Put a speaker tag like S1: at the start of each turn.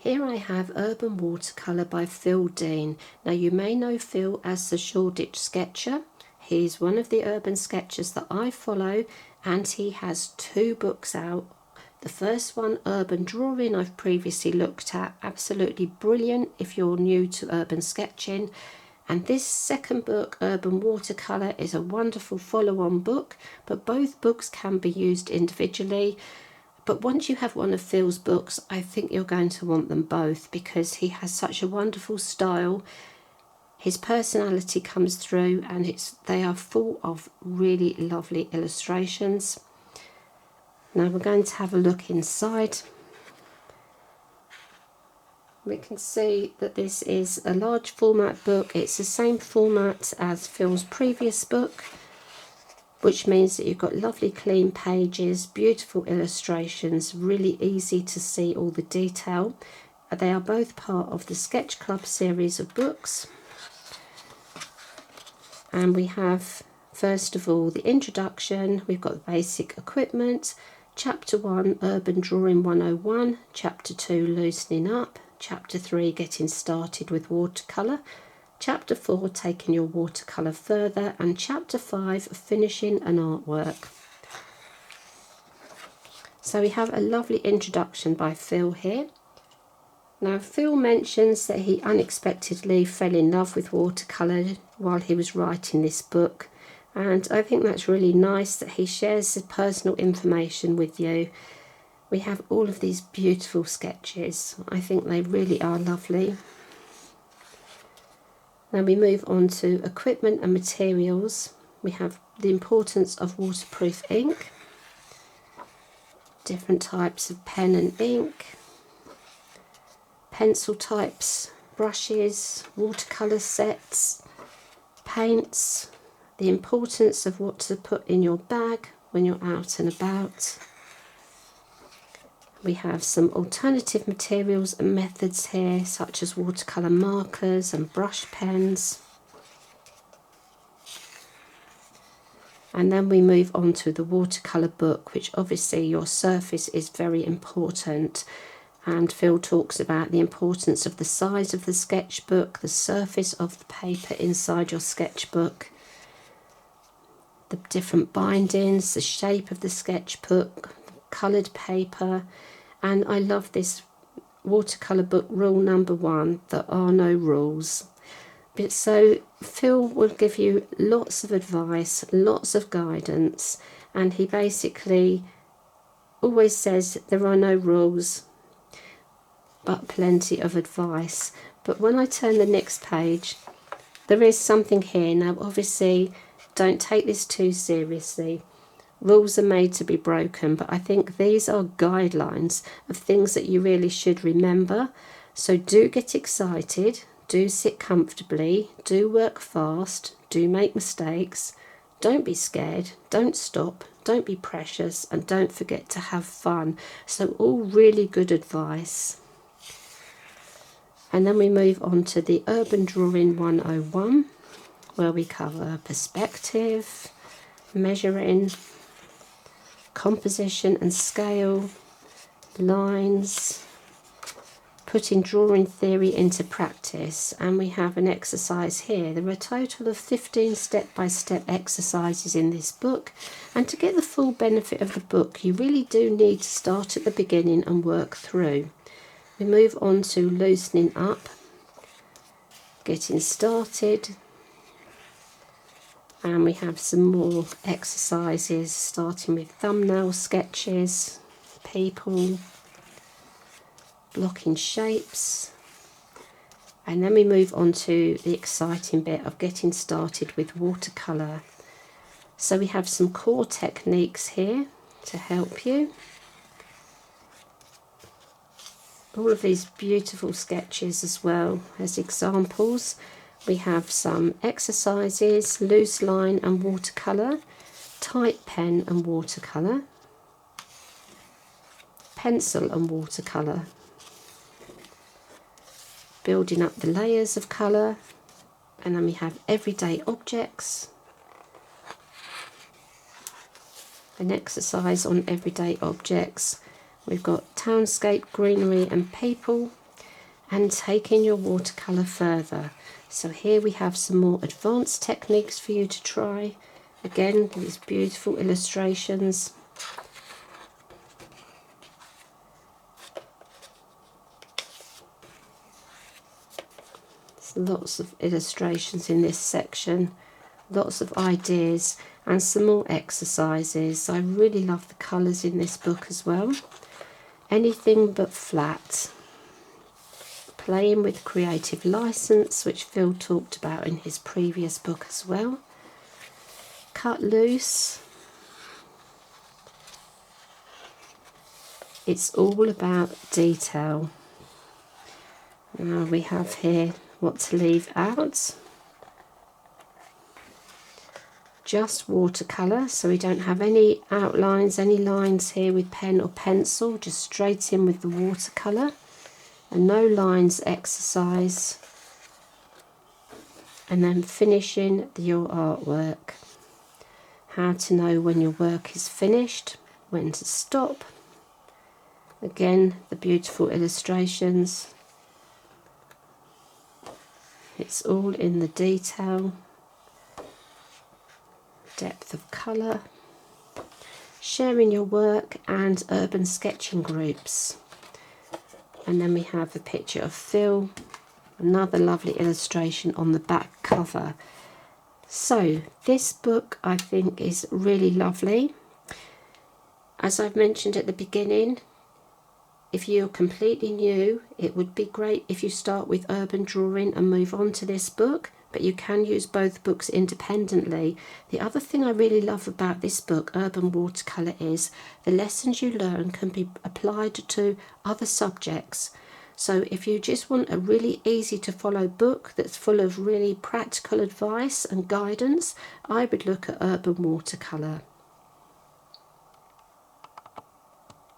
S1: Here I have Urban Watercolour by Phil Dean. Now you may know Phil as the Shoreditch sketcher. He's one of the urban sketchers that I follow, and he has 2 books out. The first one, Urban Drawing, I've previously looked at. Absolutely brilliant if you're new to urban sketching. And this second book, Urban Watercolour, is a wonderful follow-on book, but both books can be used individually. But once you have one of Phil's books, I think you're going to want them both because he has such a wonderful style. His personality comes through, and they are full of really lovely illustrations. Now we're going to have a look inside. We can see that this is a large format book. It's the same format as Phil's previous book, which means that you've got lovely clean pages, beautiful illustrations, really easy to see all the detail. They are both part of the Sketch Club series of books. And we have, first of all, the introduction. We've got the basic equipment. Chapter 1, Urban Drawing 101. Chapter 2, Loosening Up. Chapter 3, Getting Started with Watercolour. Chapter 4, Taking Your Watercolour Further, and Chapter 5, Finishing an Artwork. So we have a lovely introduction by Phil here. Now Phil mentions that he unexpectedly fell in love with watercolour while he was writing this book, and I think that's really nice that he shares the personal information with you. We have all of these beautiful sketches. I think they really are lovely. Now we move on to equipment and materials. We have the importance of waterproof ink, different types of pen and ink, pencil types, brushes, watercolour sets, paints, the importance of what to put in your bag when you're out and about. We have some alternative materials and methods here, such as watercolour markers and brush pens. And then we move on to the watercolour book, which obviously your surface is very important. And Phil talks about the importance of the size of the sketchbook, the surface of the paper inside your sketchbook, the different bindings, the shape of the sketchbook, coloured paper. And I love this watercolour book rule number 1, there are no rules. But so Phil will give you lots of advice, lots of guidance, and he basically always says there are no rules but plenty of advice. But when I turn the next page, there is something here. Now obviously don't take this too seriously. Rules are made to be broken, but I think these are guidelines of things that you really should remember. So do get excited, do sit comfortably, do work fast, do make mistakes, don't be scared, don't stop, don't be precious, and don't forget to have fun. So all really good advice. And then we move on to the Urban Drawing 101, where we cover perspective, measuring, composition and scale, lines, putting drawing theory into practice. And we have an exercise here. There are a total of 15 step-by-step exercises in this book, and to get the full benefit of the book you really do need to start at the beginning and work through. We move on to loosening up, getting started. And we have some more exercises, starting with thumbnail sketches, people, blocking shapes. And then we move on to the exciting bit of getting started with watercolour. So we have some core techniques here to help you. All of these beautiful sketches as well as examples. We have some exercises, loose line and watercolour, tight pen and watercolour, pencil and watercolour, building up the layers of colour, and then we have everyday objects, an exercise on everyday objects. We've got townscape, greenery and people, and taking your watercolour further. So here we have some more advanced techniques for you to try. Again, these beautiful illustrations. There's lots of illustrations in this section, lots of ideas and some more exercises. I really love the colours in this book as well. Anything but flat. Playing with creative license, which Phil talked about in his previous book as well. Cut loose. It's all about detail. Now we have here what to leave out. Just watercolour, so we don't have any outlines, any lines here with pen or pencil, just straight in with the watercolour. And no lines exercise. And then finishing your artwork. How to know when your work is finished, when to stop. Again, the beautiful illustrations. It's all in the detail, depth of colour, sharing your work and urban sketching groups. And then we have the picture of Phil, another lovely illustration on the back cover. So this book I think is really lovely. As I've mentioned at the beginning, if you're completely new, it would be great if you start with urban drawing and move on to this book, but you can use both books independently. The other thing I really love about this book, Urban Watercolour, is the lessons you learn can be applied to other subjects. So if you just want a really easy to follow book that's full of really practical advice and guidance, I would look at Urban Watercolour.